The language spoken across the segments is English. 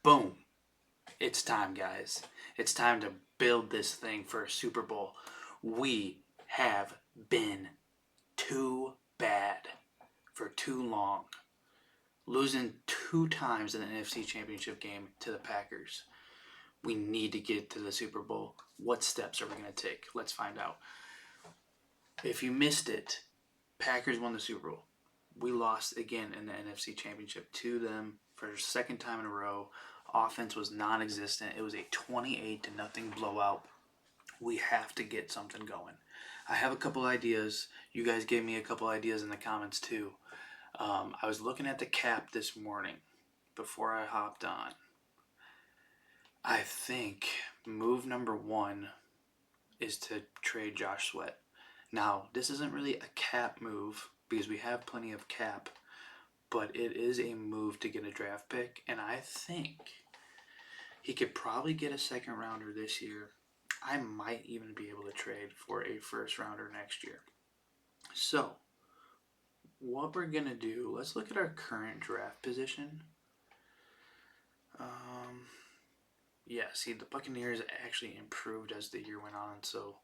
Boom. It's time, guys. It's time to build this thing for a Super Bowl. We have been too bad for too long. Losing 2 times in the NFC Championship game to the Packers. We need to get to the Super Bowl. What steps are we going to take? Let's find out. If you missed it, Packers won the Super Bowl. We lost again in the NFC Championship to them for the second time in a row. Offense was non-existent. It was a 28-0 blowout. We have to get something going. I have a couple ideas. You guys gave me a couple ideas in the comments too. I was looking at the cap this morning before I hopped on. I think move number 1 is to trade Josh Sweat. Now, this isn't really a cap move because we have plenty of cap, but it is a move to get a draft pick, and I think he could probably get a second rounder this year. I might even be able to trade for a first rounder next year. So, what we're going to do, let's look at our current draft position. See, the Buccaneers actually improved as the year went on, so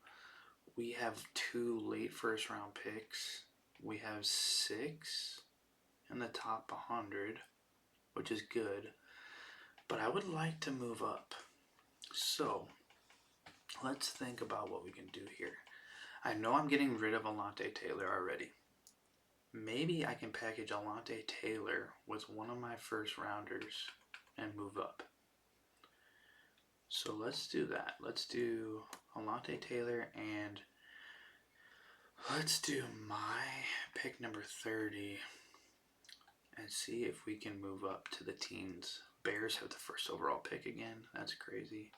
we have 2 late first round picks. We have 6 in the top 100, which is good. But I would like to move up. So, let's think about what we can do here. I know I'm getting rid of Alontae Taylor already. Maybe I can package Alontae Taylor with one of my first rounders and move up. So let's do that. Let's do Alontae Taylor and let's do my pick number 30 and see if we can move up to the teens. Bears have the first overall pick again. That's crazy.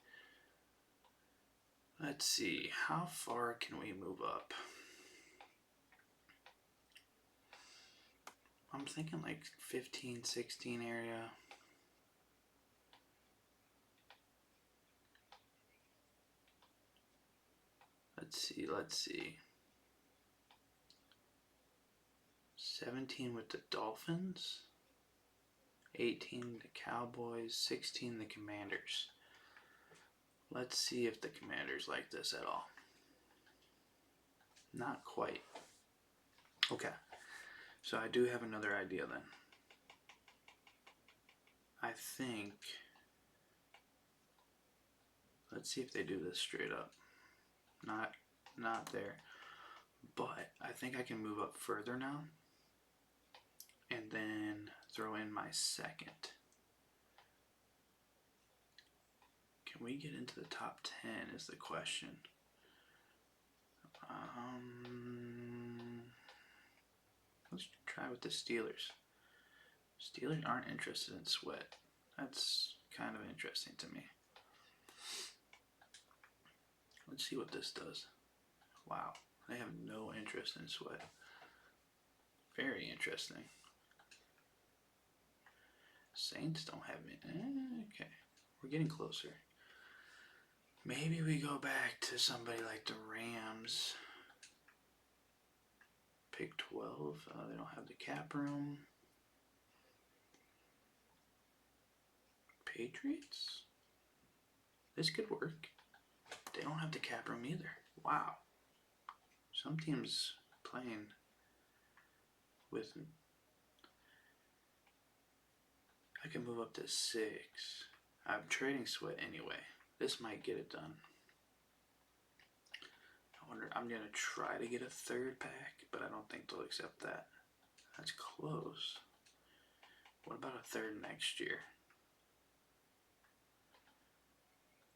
Let's see. How far can we move up? I'm thinking like 15, 16 area. Let's see. 17 with the Dolphins. 18 the Cowboys. 16 the Commanders. Let's see if the Commanders like this at all. Not quite. Okay. So I do have another idea then. I think... Let's see if they do this straight up. Not there. But I think I can move up further now. And then throw in my second. Can we get into the top 10 is the question. Let's try with the Steelers. Steelers aren't interested in Sweat. That's kind of interesting to me. Let's see what this does. Wow, they have no interest in Sweat. Very interesting. Saints don't have it. Okay, we're getting closer. Maybe we go back to somebody like the Rams. Pick 12. They don't have the cap room. Patriots? This could work. They don't have the cap room either. Wow. Some teams playing with... I can move up to 6. I'm trading Sweat anyway. This might get it done. I wonder, I'm going to try to get a third pack, but I don't think they'll accept that. That's close. What about a third next year?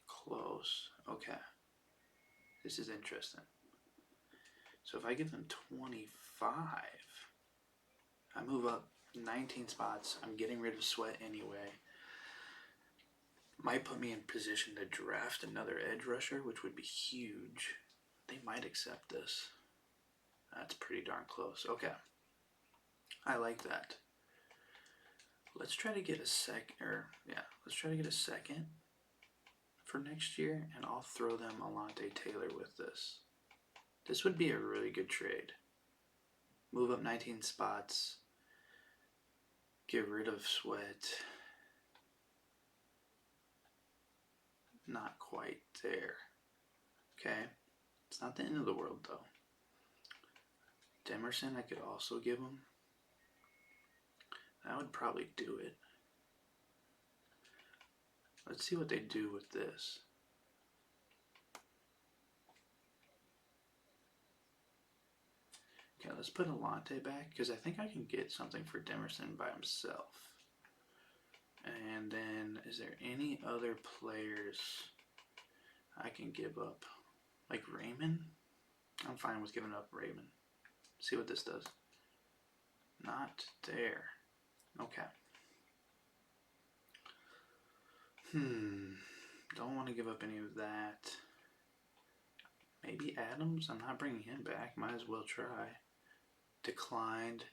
Close. Okay. This is interesting. So if I give them 25, I move up 19 spots. I'm getting rid of Sweat anyway. Might put me in position to draft another edge rusher, which would be huge. They might accept this. That's pretty darn close. Okay. I like that. Let's try to get a second for next year, and I'll throw them Alontae Taylor with this. This would be a really good trade. Move up 19 spots. Get rid of Sweat. not quite there. Okay, it's not the end of the world though. Demerson, I could also give him. That would probably do it. Let's see what they do with this. Okay, let's put Alante back because I think I can get something for Demerson by himself. And then, is there any other players I can give up? Like Raymond? I'm fine with giving up Raymond. See what this does. Not there. Okay. Don't want to give up any of that. Maybe Adams? I'm not bringing him back. Might as well try. Declined.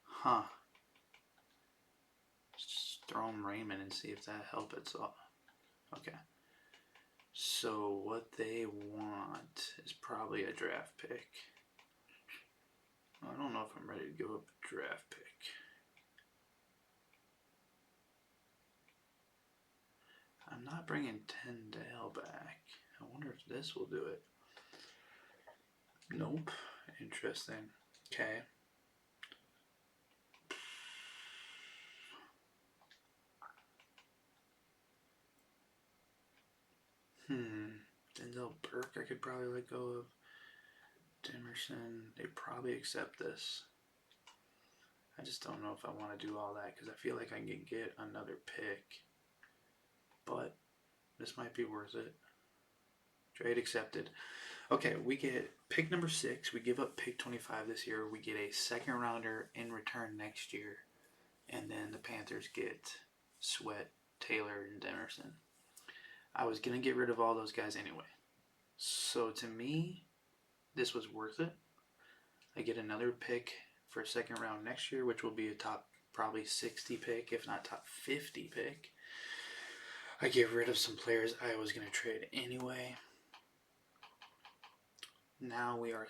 Huh. Just throw him Raymond and see if that helps. Okay. So what they want is probably a draft pick. I don't know if I'm ready to give up a draft pick. I'm not bringing Tyndale back. I wonder if this will do it. Nope. Interesting. Okay. Denzel Burke I could probably let go of. Demerson, they probably accept this. I just don't know if I want to do all that because I feel like I can get another pick. But this might be worth it. Trade accepted. Okay, we get pick number 6. We give up pick 25 this year. We get a second rounder in return next year. And then the Panthers get Sweat, Taylor, and Demerson. I was going to get rid of all those guys anyway. So to me, this was worth it. I get another pick for a second round next year, which will be a top probably 60 pick, if not top 50 pick. I get rid of some players I was going to trade anyway. Now we are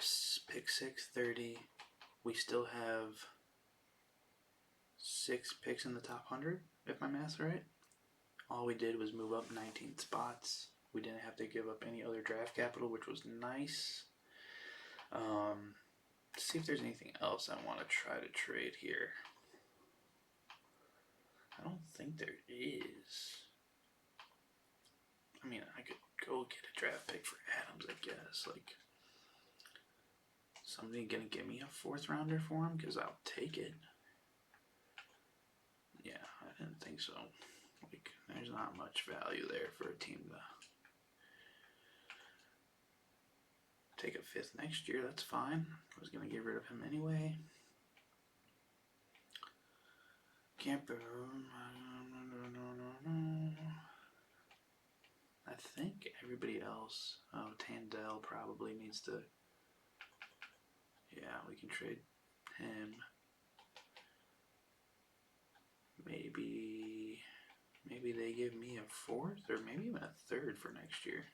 pick 630. We still have 6 picks in the top 100, if my math's right. All we did was move up 19 spots. We didn't have to give up any other draft capital, which was nice. Let's see if there's anything else I want to try to trade here. I don't think there is. I mean, I could go get a draft pick for Adams, I guess. Like, somebody gonna give me a 4th rounder for him? Because I'll take it. Yeah, I didn't think so. Like, there's not much value there for a team to take a 5th next year. That's fine. I was gonna get rid of him anyway. Camper. I think everybody else. Oh, Tandell probably needs to. Yeah, we can trade him. Maybe they give me a 4th or maybe even a 3rd for next year.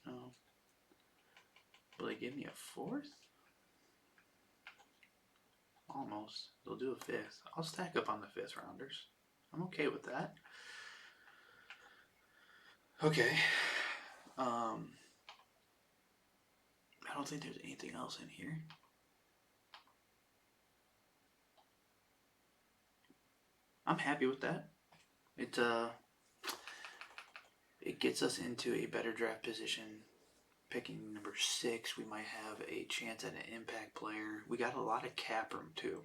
No. Will they give me a 4th? Almost. They'll do a 5th. I'll stack up on the 5th rounders. I'm okay with that. Okay. I don't think there's anything else in here. I'm happy with that. It gets us into a better draft position. Picking number 6, we might have a chance at an impact player. We got a lot of cap room too.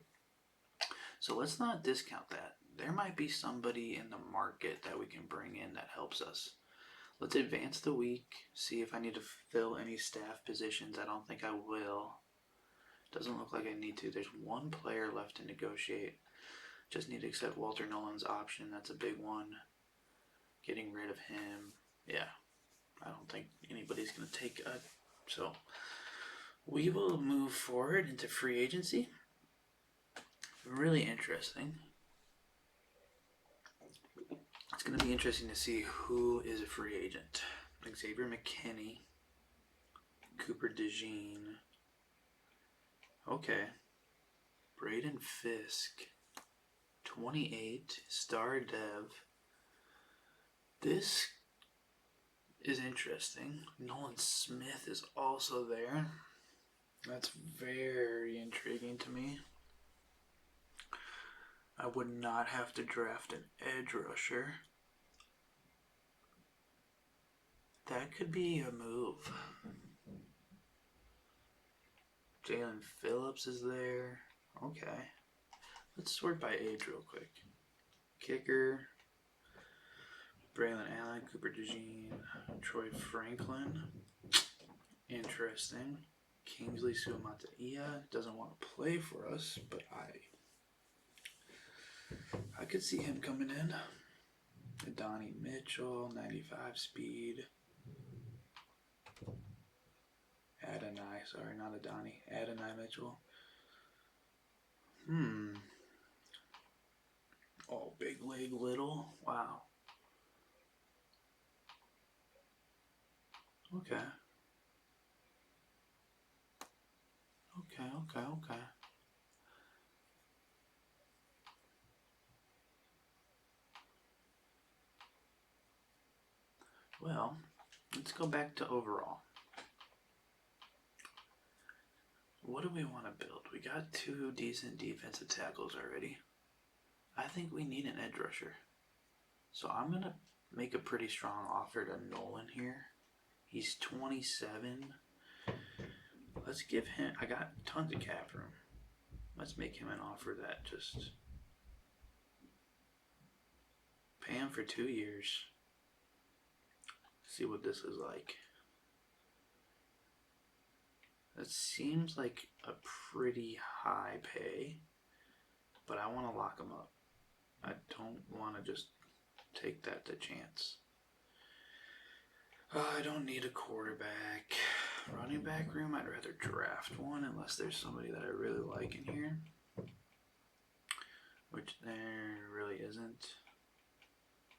So let's not discount that. There might be somebody in the market that we can bring in that helps us. Let's advance the week, see if I need to fill any staff positions. I don't think I will. Doesn't look like I need to. There's one player left to negotiate. Just need to accept Walter Nolan's option. That's a big one. Getting rid of him. Yeah. I don't think anybody's going to take a... So, we will move forward into free agency. Really interesting. It's going to be interesting to see who is a free agent. Xavier McKinney. Cooper DeJean. Okay. Braden Fisk. 28. Star Dev. This is interesting. Nolan Smith is also there. That's very intriguing to me. I would not have to draft an edge rusher. That could be a move. Jalen Phillips is there. Okay. Let's sort by age real quick. Kicker. Braylon Allen, Cooper DeJean, Troy Franklin. Interesting. Kingsley Suamataia doesn't want to play for us, but I could see him coming in. Adonai Mitchell, 95 speed. Adonai Mitchell. Oh, big leg little. Wow. Okay. Well, let's go back to overall. What do we want to build? We got 2 decent defensive tackles already. I think we need an edge rusher. So I'm going to make a pretty strong offer to Nolan here. He's 27. Let's give him... I got tons of cap room. Let's make him an offer that just... Pay him for 2 years. See what this is like. That seems like a pretty high pay, but I want to lock him up. I don't want to just take that to chance. I don't need a quarterback. Running back room, I'd rather draft one unless there's somebody that I really like in here, which there really isn't.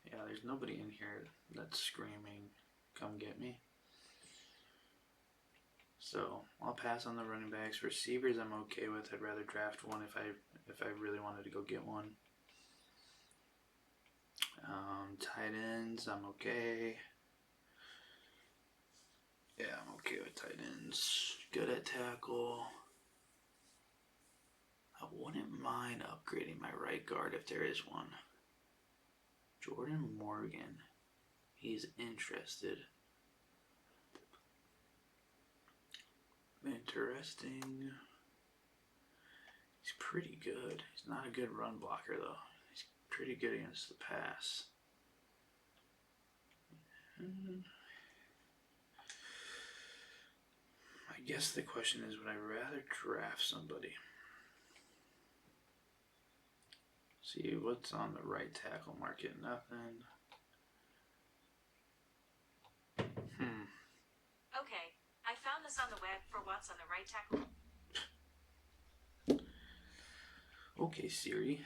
Yeah, there's nobody in here that's screaming, come get me. So I'll pass on the running backs. Receivers I'm okay with. I'd rather draft one if I really wanted to go get one. Tight ends I'm okay. Yeah, I'm okay with tight ends. Good at tackle. I wouldn't mind upgrading my right guard if there is one. Jordan Morgan. He's interested. Interesting. He's pretty good. He's not a good run blocker though. He's pretty good against the pass. I guess the question is, would I rather draft somebody? See what's on the right tackle market. Nothing. Okay, I found this on the web for what's on the right tackle. Okay, Siri.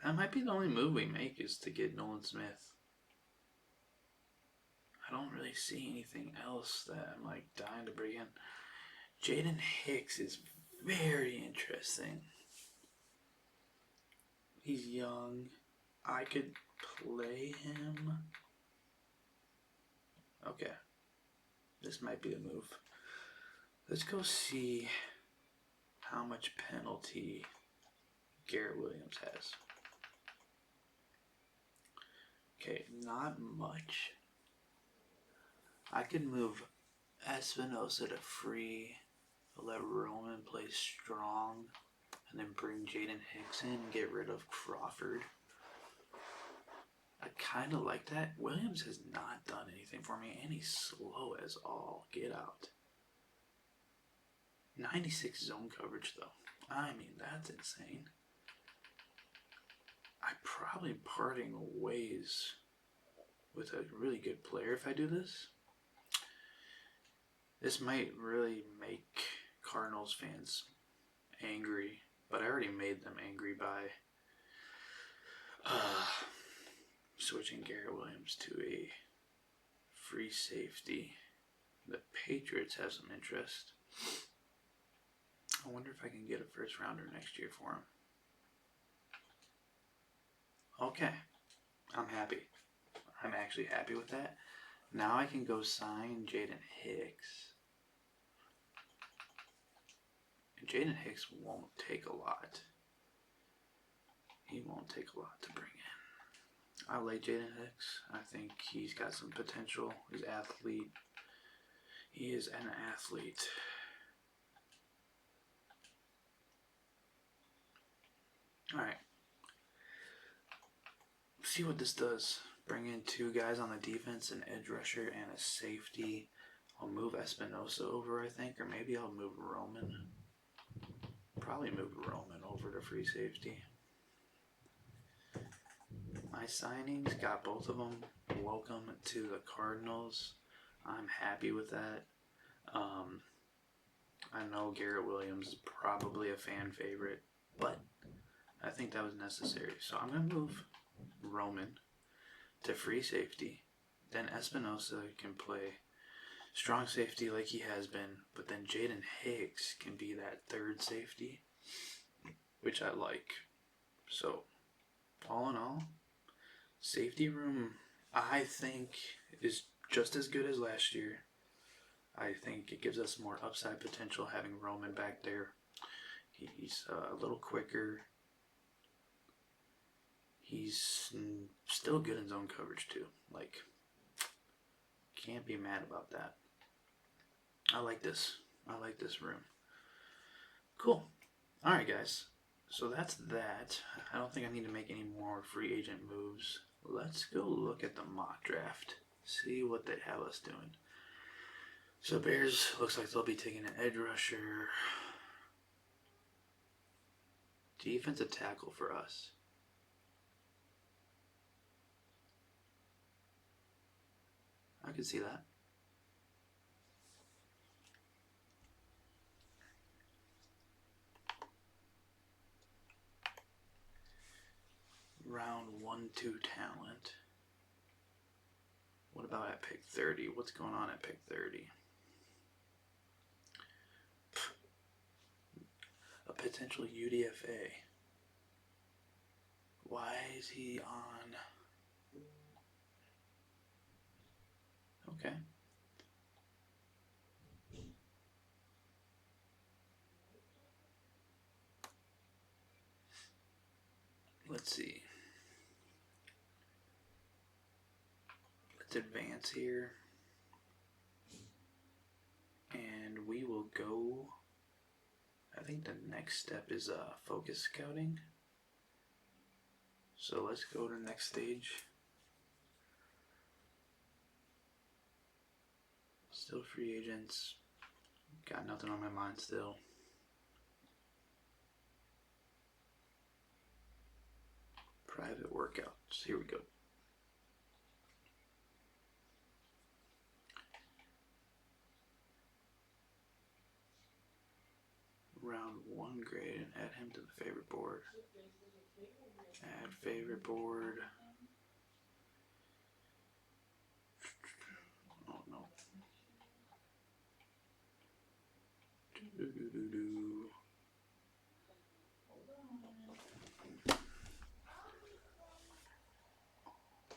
That might be the only move we make is to get Nolan Smith. I don't really see anything else that I'm like dying to bring in. Jaden Hicks is very interesting. He's young. I could play him. Okay. This might be a move. Let's go see how much penalty Garrett Williams has. Okay, not much. I could move Espinosa to free, let Roman play strong, and then bring Jaden Hicks in and get rid of Crawford. I kind of like that. Williams has not done anything for me, and he's slow as all get out. 96 zone coverage, though. I mean, that's insane. I'm probably parting ways with a really good player if I do this. This might really make Cardinals fans angry, but I already made them angry by switching Garrett Williams to a free safety. The Patriots have some interest. I wonder if I can get a first rounder next year for him. Okay. I'm happy. I'm actually happy with that. Now I can go sign Jaden Hicks. And Jaden Hicks won't take a lot. He won't take a lot to bring in. I like Jaden Hicks. I think he's got some potential. He's an athlete. He is an athlete. Alright. See what this does. Bring in 2 guys on the defense, an edge rusher and a safety. I'll move Espinosa over, I think, or maybe I'll move Roman. Probably move Roman over to free safety. My signings, got both of them. Welcome to the Cardinals. I'm happy with that. I know Garrett Williams is probably a fan favorite, but I think that was necessary. So I'm going to move Roman to free safety. Then Espinosa can play strong safety like he has been, but then Jaden Hicks can be that third safety, which I like. So, all in all, safety room, I think, is just as good as last year. I think it gives us more upside potential having Roman back there. He's a little quicker. He's still good in zone coverage too. Like, can't be mad about that. I like this. I like this room. Cool. Alright, guys. So that's that. I don't think I need to make any more free agent moves. Let's go look at the mock draft. See what they have us doing. So Bears, looks like they'll be taking an edge rusher. Defensive tackle for us. I could see that. Round 1-2 talent. What about at pick 30? What's going on at pick 30? A potential UDFA. Why is he on? Okay. Let's see. Let's advance here. And we will go. I think the next step is focus scouting. So let's go to the next stage. Still free agents. Got nothing on my mind still. Private workouts. Here we go. Round 1 grade and add him to the favorite board. Add favorite board. Oh no.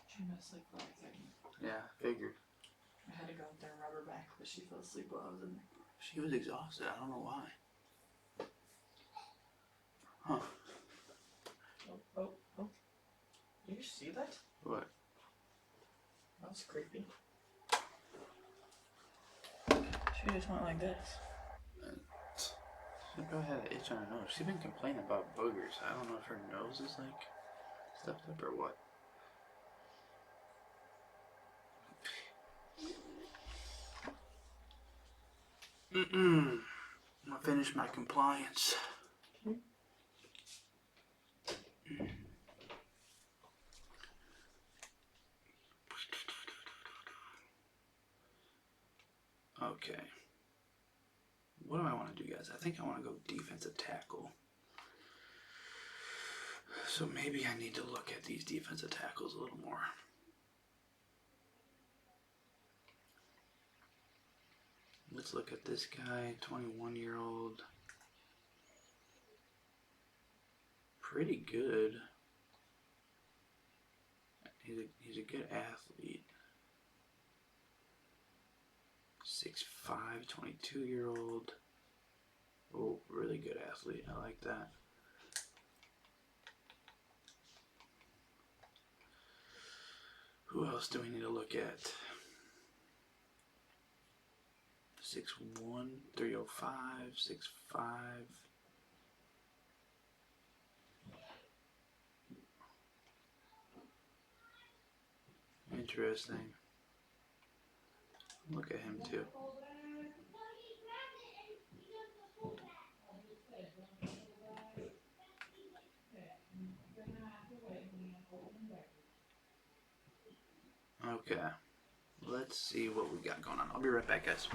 She missed like 5 seconds. Yeah, figured. I had to go up there and rub her back, but she fell asleep while I was in there. She was exhausted. I don't know why. Huh. Oh. Did you see that? What? That was creepy. She just went like this. She probably had an itch on her nose. She's been complaining about boogers. I don't know if her nose is like stuffed up or what. I finished my compliance. Okay. What do I want to do, guys? I think I want to go defensive tackle. So maybe I need to look at these defensive tackles a little more. Let's look at this guy, 21-year-old. Pretty good. He's a good athlete. 6'5", 22-year-old. Oh, really good athlete. I like that. Who else do we need to look at? 6'1", 305, 6'5". Interesting. Look at him too. Okay. Let's see what we got going on. I'll be right back, guys.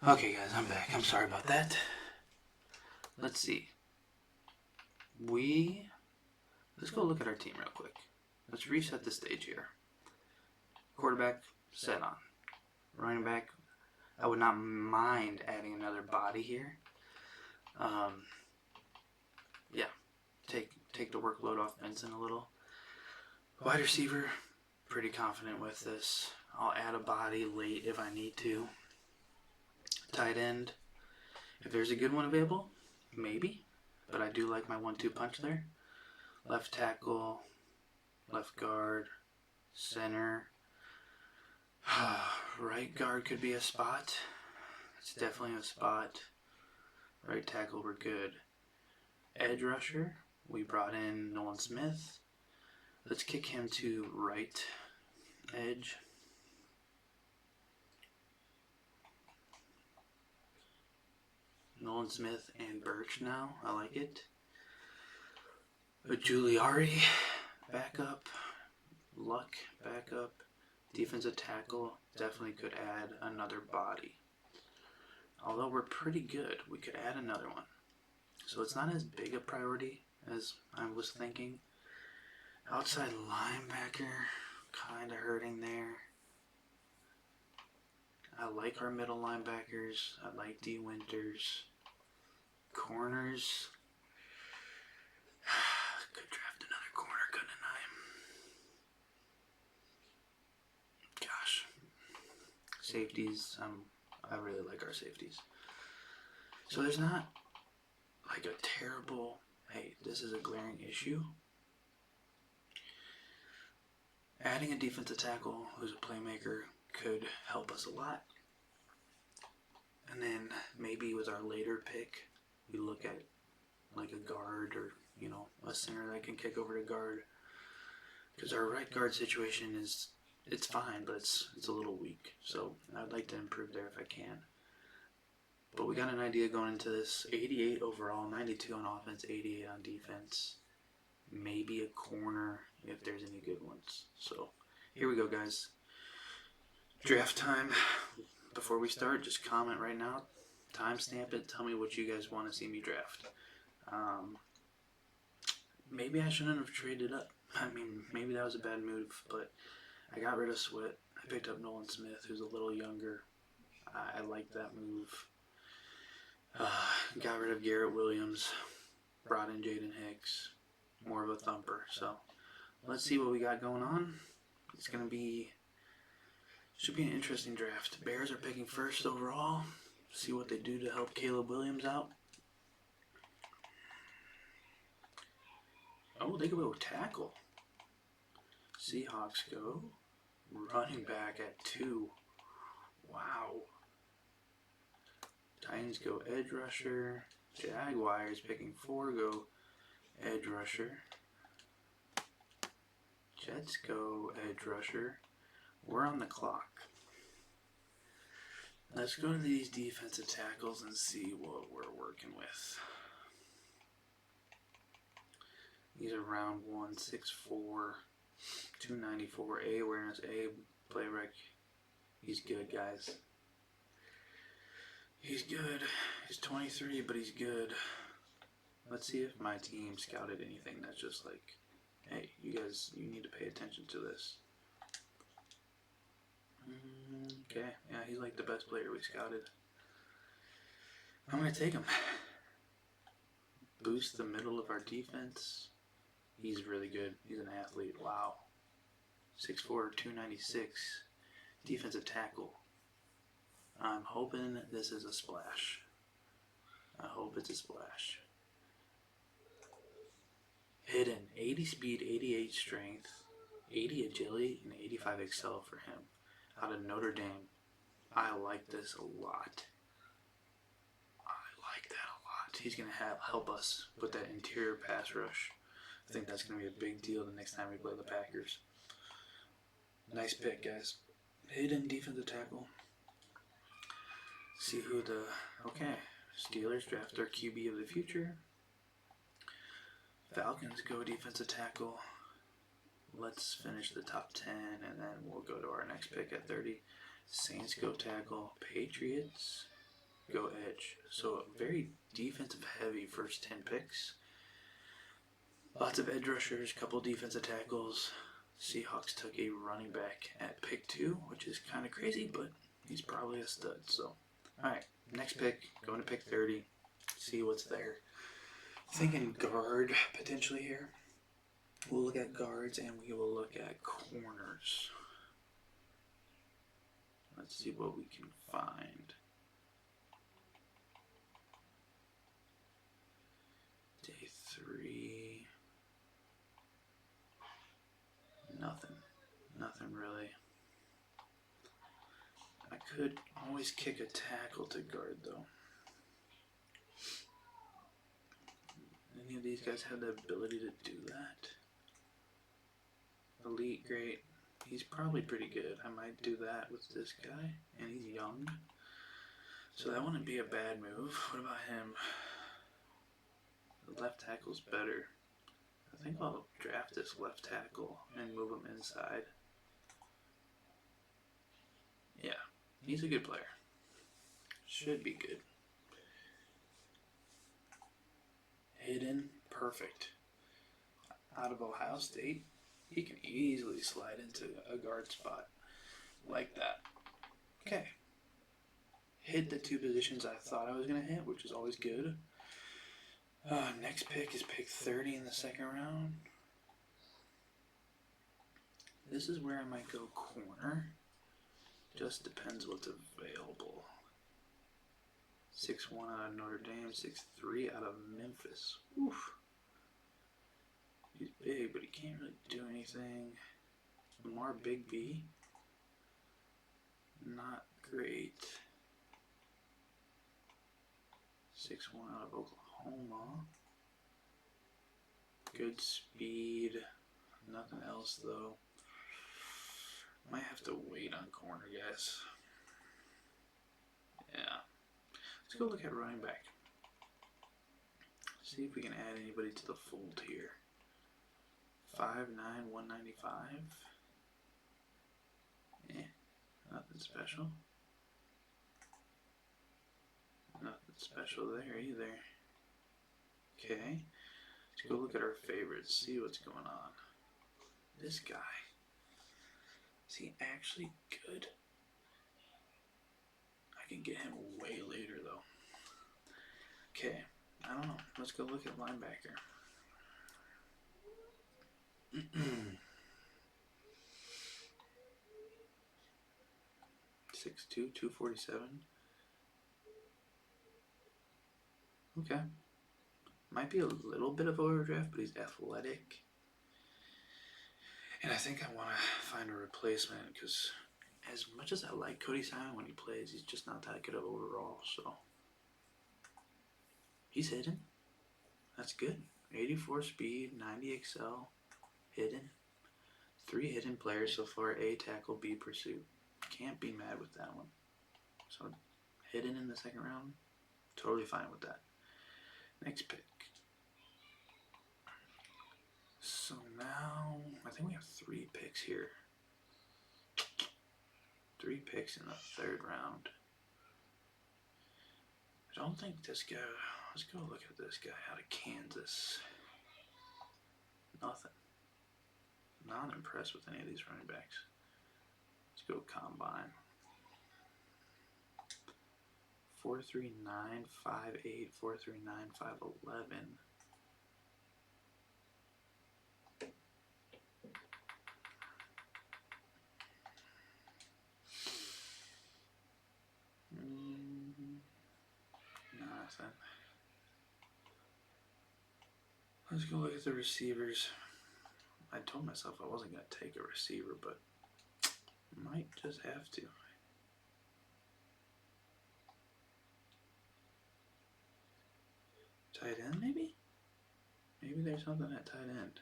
Okay, guys, I'm back. I'm sorry about that. Let's see. Let's go look at our team real quick. Let's reset the stage here. Quarterback, set on. Running back, I would not mind adding another body here. Yeah, take the workload off Benson a little. Wide receiver, pretty confident with this. I'll add a body late if I need to. Tight end, if there's a good one available, maybe. But I do like my 1-2 punch there. Left tackle, left guard, center. Right guard could be a spot. It's definitely a spot. Right tackle, we're good. Edge rusher, we brought in Nolan Smith. Let's kick him to right edge. Nolan Smith and Birch now. I like it. A Giuliari, backup. Luck, backup. Defensive tackle, definitely could add another body. Although we're pretty good, we could add another one. So it's not as big a priority as I was thinking. Outside linebacker, kind of hurting there. I like our middle linebackers. I like D. Winters. Corners. Could draft another corner, couldn't I? Gosh. Safeties. I really like our safeties. So there's not like a terrible, hey, this is a glaring issue. Adding a defensive tackle who's a playmaker could help us a lot. And then maybe with our later pick, we look at like a guard or, a center that can kick over to guard. Because our right guard situation it's fine, but it's a little weak. So I'd like to improve there if I can. But we got an idea going into this. 88 overall, 92 on offense, 88 on defense. Maybe a corner if there's any good ones. So here we go, guys. Draft time. Before we start, just comment right now. Timestamp it. Tell me what you guys want to see me draft. Maybe I shouldn't have traded up. Maybe that was a bad move, but I got rid of Sweat. I picked up Nolan Smith, who's a little younger. I like that move. Got rid of Garrett Williams. Brought in Jaden Hicks. More of a thumper. So let's see what we got going on. It's going to should be an interesting draft. Bears are picking first overall. See what they do to help Caleb Williams out. Oh, they go tackle. Seahawks go running back at 2. Wow. Titans go edge rusher. Jaguars picking 4 go edge rusher. Jets go edge rusher. We're on the clock. Let's go to these defensive tackles and see what we're working with. These are round 1, 6'4", 294, A awareness, A play rec. He's good, guys. He's good. He's 23, but he's good. Let's see if my team scouted anything that's just like, hey, you guys, you need to pay attention to this. Okay, yeah, he's like the best player we scouted. I'm going to take him. Boost the middle of our defense. He's really good. He's an athlete. Wow. 6'4", 296. Defensive tackle. I'm hoping this is a splash. I hope it's a splash. Hidden. 80 speed, 88 strength, 80 agility, and 85 excel for him. Out of Notre Dame. I like this a lot. He's going to help us with that interior pass rush. I think that's going to be a big deal the next time we play the Packers. Nice pick, guys. Hidden defensive tackle. See who okay. Steelers draft their QB of the future. Falcons go defensive tackle. Let's finish the top 10, and then we'll go to our next pick at 30. Saints go tackle. Patriots. go edge. So a very defensive heavy first 10 picks. Lots of edge rushers, couple defensive tackles. Seahawks took a running back at pick 2, which is kind of crazy, but he's probably a stud. So, alright, next pick, going to pick 30. See what's there. Thinking guard potentially here. We'll look at guards and we will look at corners. Let's see what we can find. Day 3. Nothing really. I could always kick a tackle to guard though. Any of these guys have the ability to do that? Elite, great. He's probably pretty good. I might do that with this guy, and he's young. So that wouldn't be a bad move. What about him? The left tackle's better. I think I'll draft this left tackle and move him inside. Yeah, he's a good player. Should be good. Hidden, perfect. Out of Ohio State, he can easily slide into a guard spot like that. Okay. Hit the 2 positions I thought I was going to hit, which is always good. Next pick is pick 30 in the second round. This is where I might go corner. Just depends what's available. 6'1" out of Notre Dame, 6'3" out of Memphis. Oof. He's big, but he can't really do anything. Lamar Big B. Not great. 6'1" out of Oklahoma. Good speed. Nothing else though. Might have to wait on corner, guys. Yeah. Let's go look at running back. See if we can add anybody to the fold here. 5'9", 195. Nothing special. Nothing special there either. Okay. Let's go look at our favorites. See what's going on. This guy. Is he actually good? I can get him way later though. Okay. I don't know. Let's go look at linebacker. 6'2", 247. Okay. Might be a little bit of overdraft, but he's athletic. And I think I want to find a replacement because as much as I like Cody Simon when he plays, he's just not that good overall. So he's hidden. That's good. 84 speed, 90 excel, hidden. 3 hidden players so far, A tackle, B pursuit. Can't be mad with that one. So hidden in the second round, totally fine with that. Next pick. So now, I think we have 3 picks here. 3 picks in the 3rd round. I don't think this guy, let's go look at this guy out of Kansas. Nothing. Not impressed with any of these running backs. Let's go combine. 4.39, 5.8, 4.39, 5.11. Nothing. Let's go look at the receivers. I told myself I wasn't going to take a receiver, but might just have to. Tight end, maybe? Maybe there's something at tight end.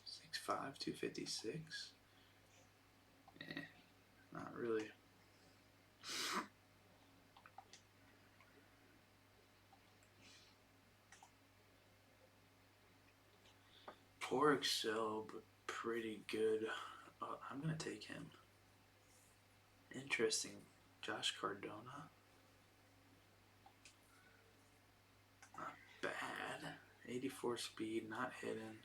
6'5", 256. Not really. Poor Excel, but pretty good. I'm going to take him. Interesting. Josh Cardona. Not bad. 84 speed, not hidden.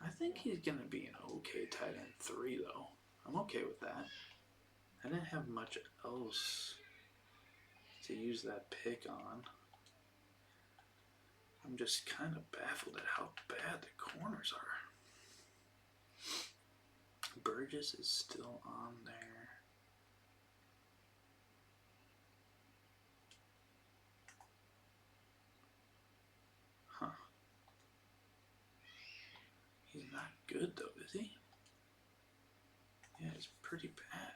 I think he's going to be an okay tight end 3, though. I'm okay with that. I didn't have much else to use that pick on. I'm just kind of baffled at how bad the corners are. Burgess is still on there. Huh. He's not good though, is he? Yeah, he's pretty bad.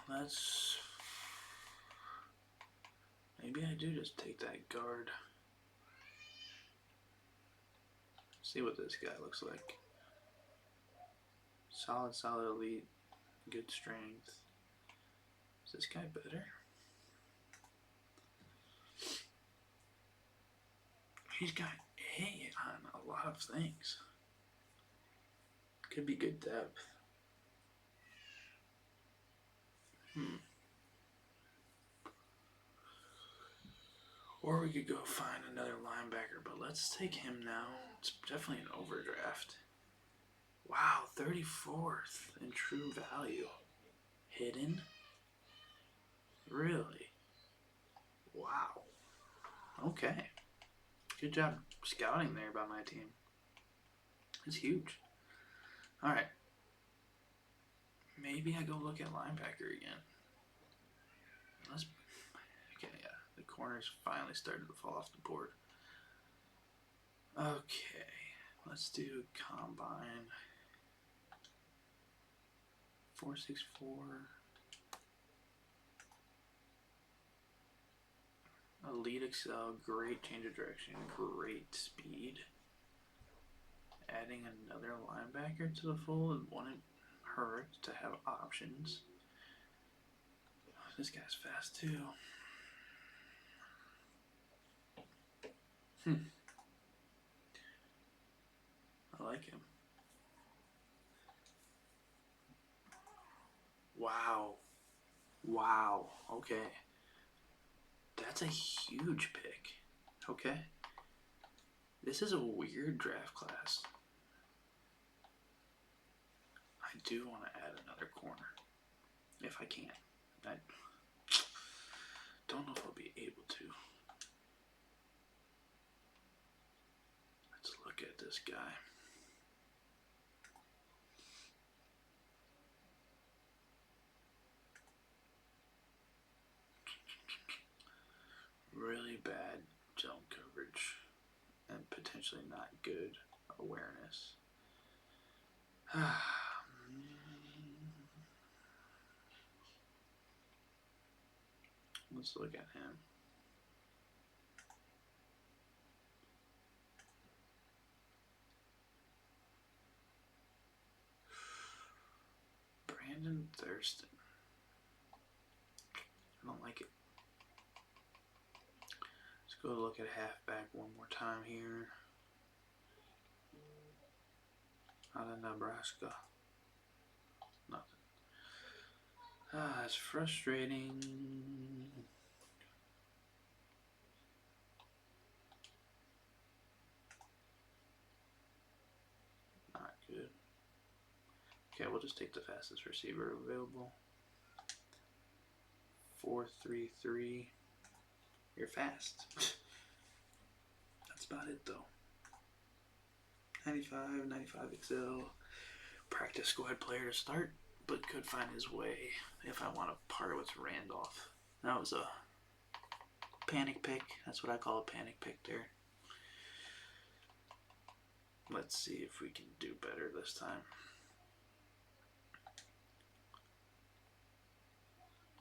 Let's... Maybe I do just take that guard. See what this guy looks like. Solid elite. Good strength. Is this guy better? He's got A on a lot of things. Could be good depth. Or we could go find another linebacker, but let's take him now. It's definitely an overdraft. Wow, 34th in true value. Hidden? Really? Wow. Okay. Good job scouting there by my team. It's huge. Alright. Maybe I go look at linebacker again. Okay, yeah. The corners finally started to fall off the board. Okay. Let's do combine. 4.64. Elite Excel, great change of direction, great speed. Adding another linebacker to the fold wouldn't hurt to have options. This guy's fast too. I like him. Wow. Okay. That's a huge pick. Okay. This is a weird draft class. I do want to add another corner. If I can. I don't know if I'll be able to. Let's look at this guy. Really bad zone coverage and potentially not good awareness. Let's look at him. Brandon Thurston. I don't like it. Let's go look at halfback one more time here. Out of Nebraska. Nothing. It's frustrating. Not good. Okay, we'll just take the fastest receiver available. 4.33. You're fast. That's about it though. 95 XL. Practice squad player to start, but could find his way if I want to part with Randolph. That was a panic pick. That's what I call a panic pick there. Let's see if we can do better this time.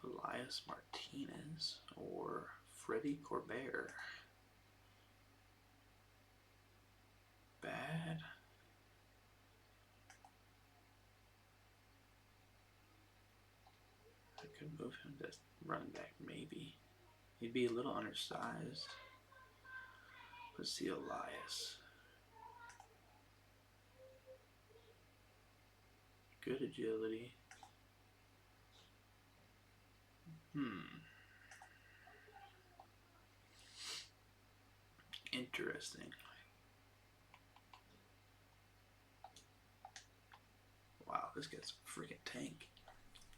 Elias Martinez or Freddie Corbett. Bad. I could move him to running back maybe. He'd be a little undersized. Let's see Elias. Good agility. Interesting. Wow, this guy's a freaking tank.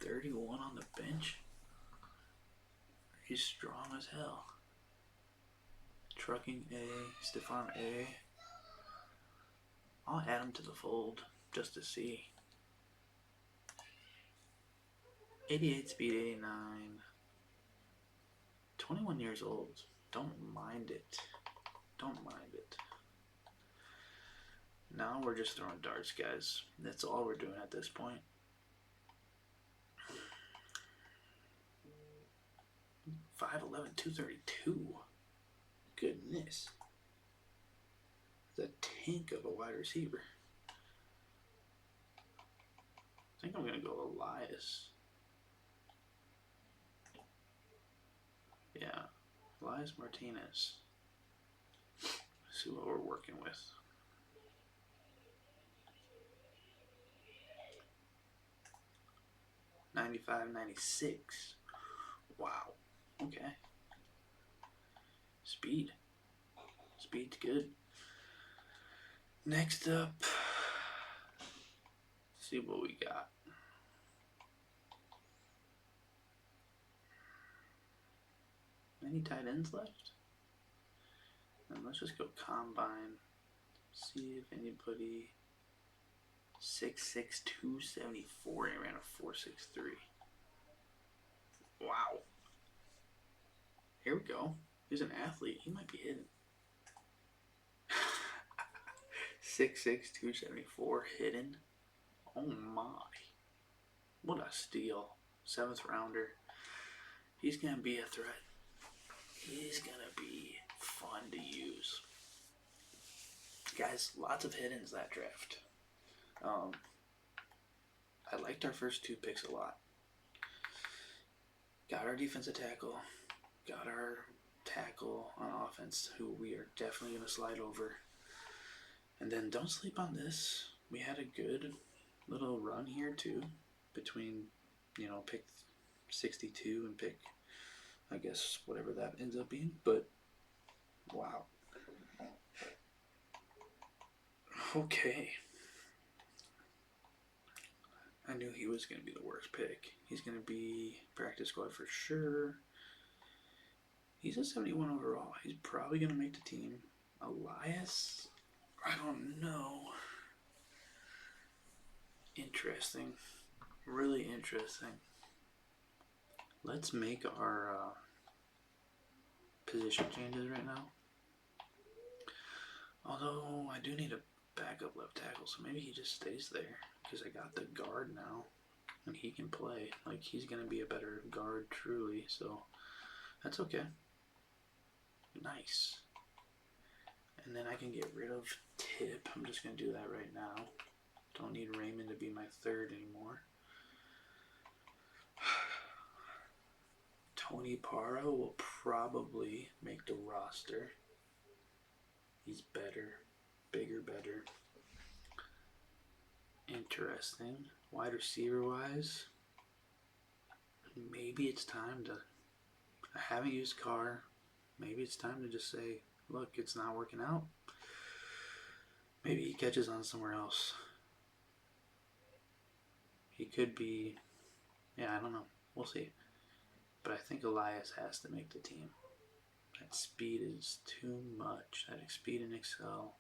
31 on the bench. He's strong as hell. Trucking A, stiff arm A. I'll add him to the fold just to see. 88 speed, 89. 21 years old. Don't mind it. Don't mind it. Now we're just throwing darts, guys. That's all we're doing at this point. 5'11", 232. Goodness. The tank of a wide receiver. I think I'm going to go Elias. Yeah, Elias Martinez. Let's see what we're working with. $95, $96. Wow. Okay. Speed. Speed's good. Next up, see what we got. Any tight ends left? And let's just go combine. See if anybody 6'6", 274 and ran a 4.63. Wow. Here we go. He's an athlete. He might be hidden. 6'6", 274 hidden. Oh my. What a steal. 7th rounder. He's going to be a threat. He's going to be fun to use. Guys, lots of hiddens that draft. I liked our first 2 picks a lot. Got our defensive tackle. Got our tackle on offense, who we are definitely going to slide over. And then don't sleep on this. We had a good little run here too, between, pick 62 and pick, I guess, whatever that ends up being. But wow. Okay. I knew he was going to be the worst pick. He's going to be practice squad for sure. He's a 71 overall. He's probably going to make the team. Elias? I don't know. Interesting. Really interesting. Let's make our position changes right now. Although I do need a backup left tackle, so maybe he just stays there because I got the guard now and he can play. Like, he's going to be a better guard truly, so that's okay. Nice. And then I can get rid of Tip. I'm just going to do that right now. Don't need Raymond to be my 3rd anymore. Tony Parra will probably make the roster. He's better. Bigger, better. Interesting. Wide receiver wise, maybe it's time to, I haven't used Carr. Maybe it's time to just say, look, it's not working out. Maybe he catches on somewhere else. He could be, I don't know. We'll see. But I think Elias has to make the team. That speed is too much. That speed in Excel.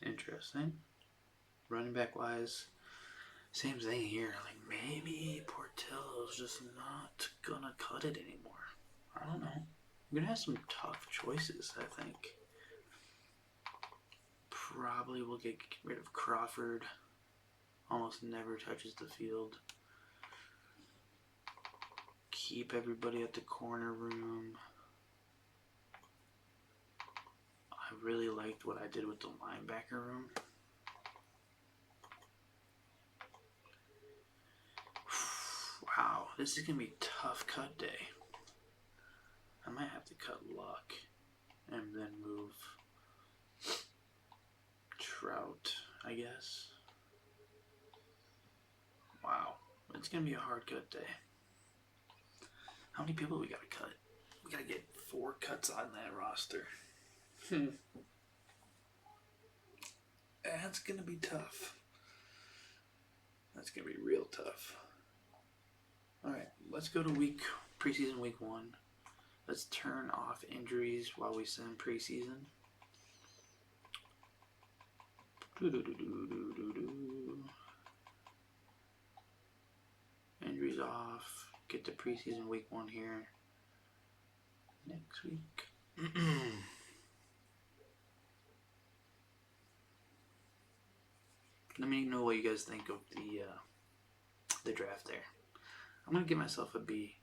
Interesting. Running back wise, same thing here. Like, maybe Portillo's just not gonna cut it anymore. I don't know. I'm gonna have some tough choices, I think. Probably will get rid of Crawford. Almost never touches the field. Keep everybody at the corner room. I really liked what I did with the linebacker room. Wow, this is going to be a tough cut day. I might have to cut Luck and then move Trout, I guess. It's gonna be a hard cut day. How many people we gotta cut? We gotta get 4 cuts on that roster. That's gonna be tough. That's gonna be real tough. Alright, let's go to preseason week 1. Let's turn off injuries while we send preseason. Injuries off. Get to preseason week 1 here. Next week. Let me know what you guys think of the draft there. I'm gonna give myself a B.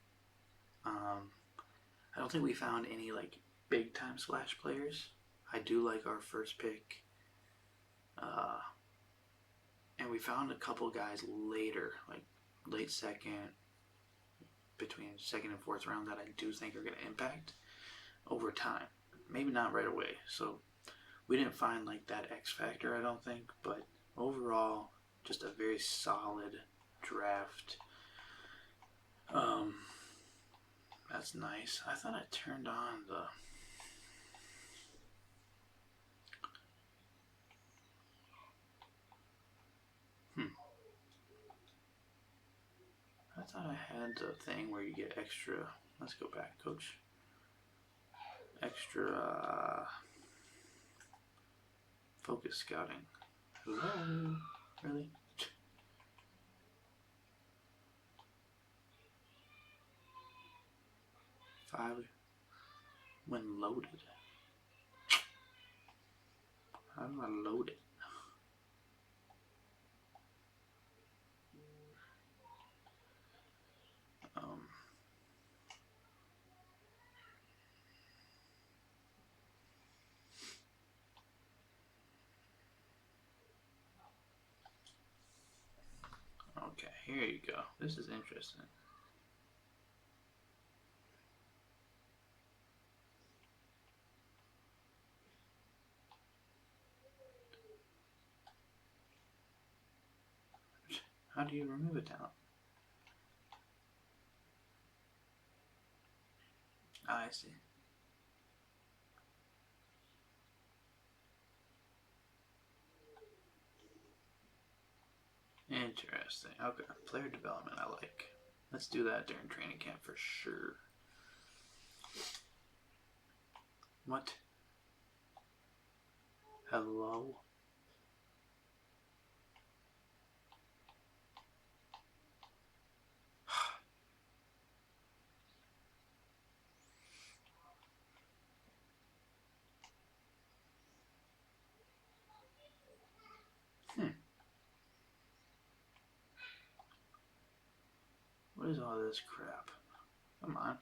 I don't think we found any like big time splash players. I do like our first pick. And we found a couple guys later, like late second, between second and fourth round, that I do think are going to impact over time. Maybe not right away. So we didn't find like that X factor, I don't think. But overall, just a very solid draft. That's nice. I thought I turned on the... I thought I had the thing where you get extra... Let's go back, coach. Extra... focus scouting. Hello? Really? Five when loaded. How do I load it? Okay, here you go. This is interesting. How do you remove a talent? I see. Interesting. Okay, player development I like. Let's do that during training camp for sure. What? Hello? What is all this crap? Come on.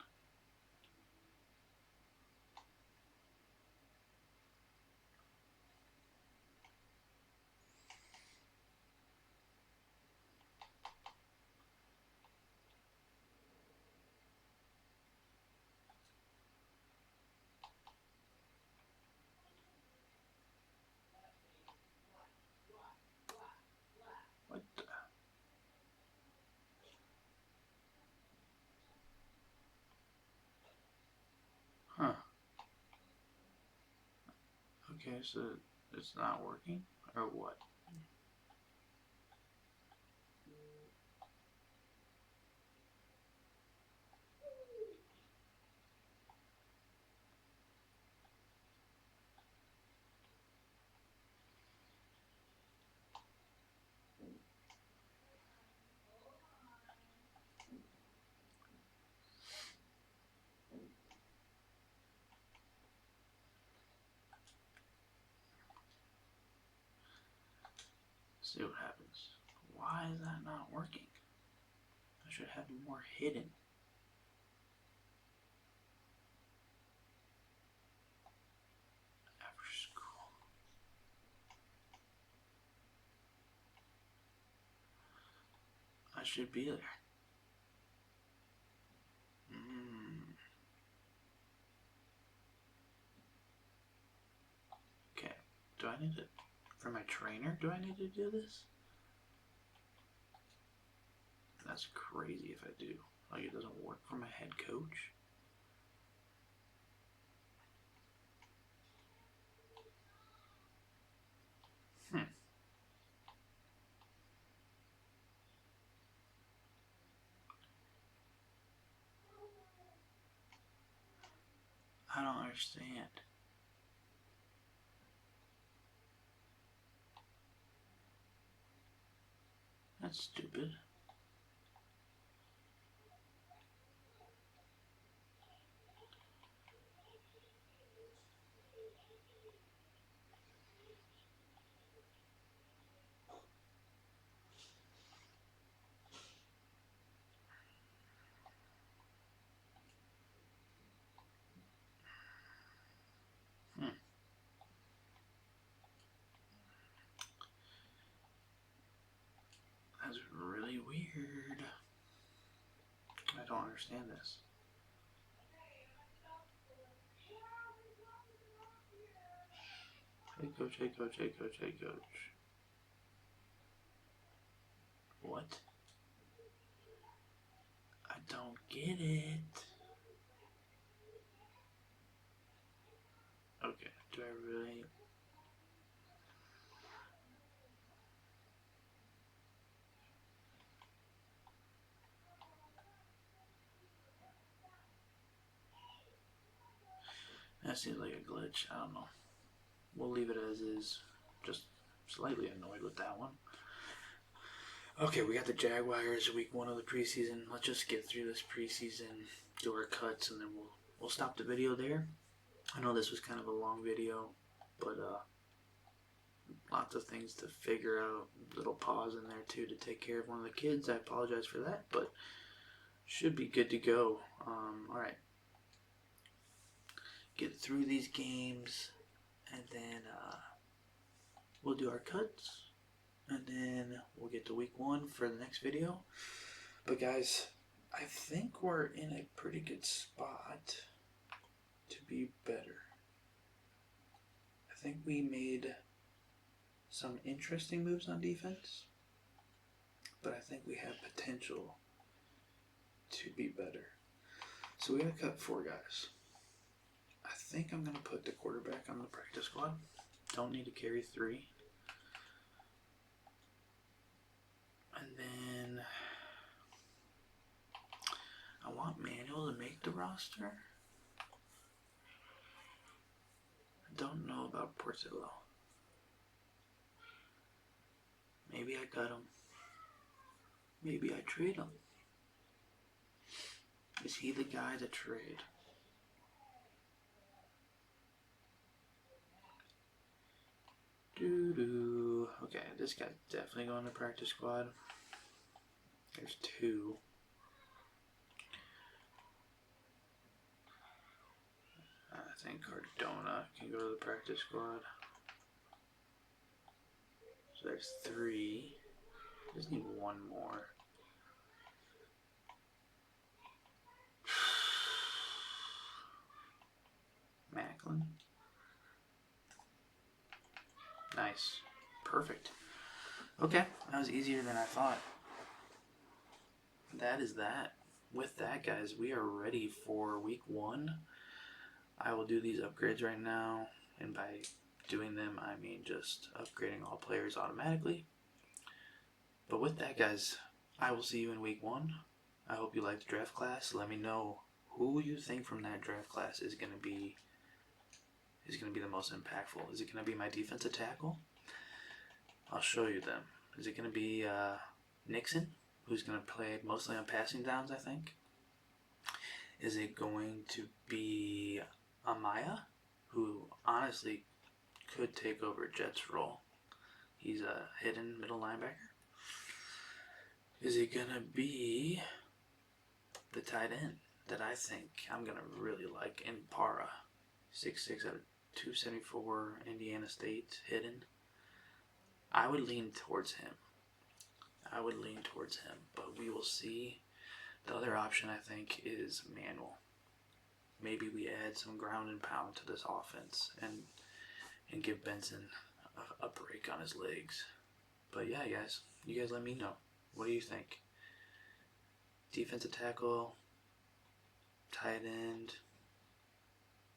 What the? Huh. Okay, so it's not working? Or what? See what happens. Why is that not working? I should have more hidden. After school. I should be there. Okay. Do I need to... For my trainer, do I need to do this? That's crazy if I do. Like, it doesn't work for my head coach. I don't understand. That's stupid. That's really weird. I don't understand this. Hey coach, hey coach, hey coach, hey coach. What? I don't get it. Okay, do I really? That seems like a glitch. I don't know. We'll leave it as is. Just slightly annoyed with that one. Okay, we got the Jaguars week 1 of the preseason. Let's just get through this preseason, do our cuts, and then we'll stop the video there. I know this was kind of a long video, but lots of things to figure out. Little pause in there too to take care of one of the kids. I apologize for that, but should be good to go. All right, get through these games, and then we'll do our cuts, and then we'll get to week 1 for the next video. But guys, I think we're in a pretty good spot to be better. I think we made some interesting moves on defense, but I think we have potential to be better. So we gotta cut 4 guys. I think I'm gonna put the quarterback on the practice squad. Don't need to carry 3. And then I want Manuel to make the roster. I don't know about Portillo. Maybe I cut him. Maybe I trade him. Is he the guy to trade? Doo-doo. Okay, this guy's definitely going to practice squad. There's 2. I think Cardona can go to the practice squad. So there's 3. Just need 1 more. Macklin. Nice. Perfect. Okay, that was easier than I thought. That is that. With that, guys, we are ready for week 1. I will do these upgrades right now, and by doing them, I mean just upgrading all players automatically. But with that, guys, I will see you in week 1. I hope you liked the draft class. Let me know who you think from that draft class is going to be the most impactful. Is it going to be my defensive tackle? I'll show you them. Is it going to be Nixon, who's going to play mostly on passing downs, I think? Is it going to be Amaya, who honestly could take over Jet's role? He's a hidden middle linebacker. Is it going to be the tight end that I think I'm going to really like, in Para? 6'6" out of 274, Indiana State, hidden. I would lean towards him. But we will see. The other option, I think, is Manuel. Maybe we add some ground and pound to this offense and give Benson a break on his legs. But yeah, guys, you guys let me know. What do you think? defensive tackle, tight end,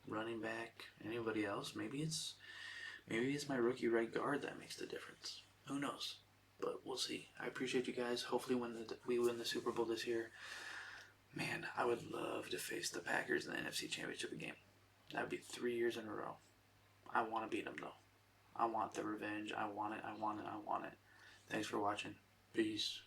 running back, anybody else. Maybe it's my rookie right guard that makes the difference. Who knows? But we'll see. I appreciate you guys. Hopefully we win the Super Bowl this year. Man, I would love to face the Packers in the NFC Championship game. That would be 3 years in a row. I want to beat them, though. I want the revenge. I want it. Thanks for watching. Peace.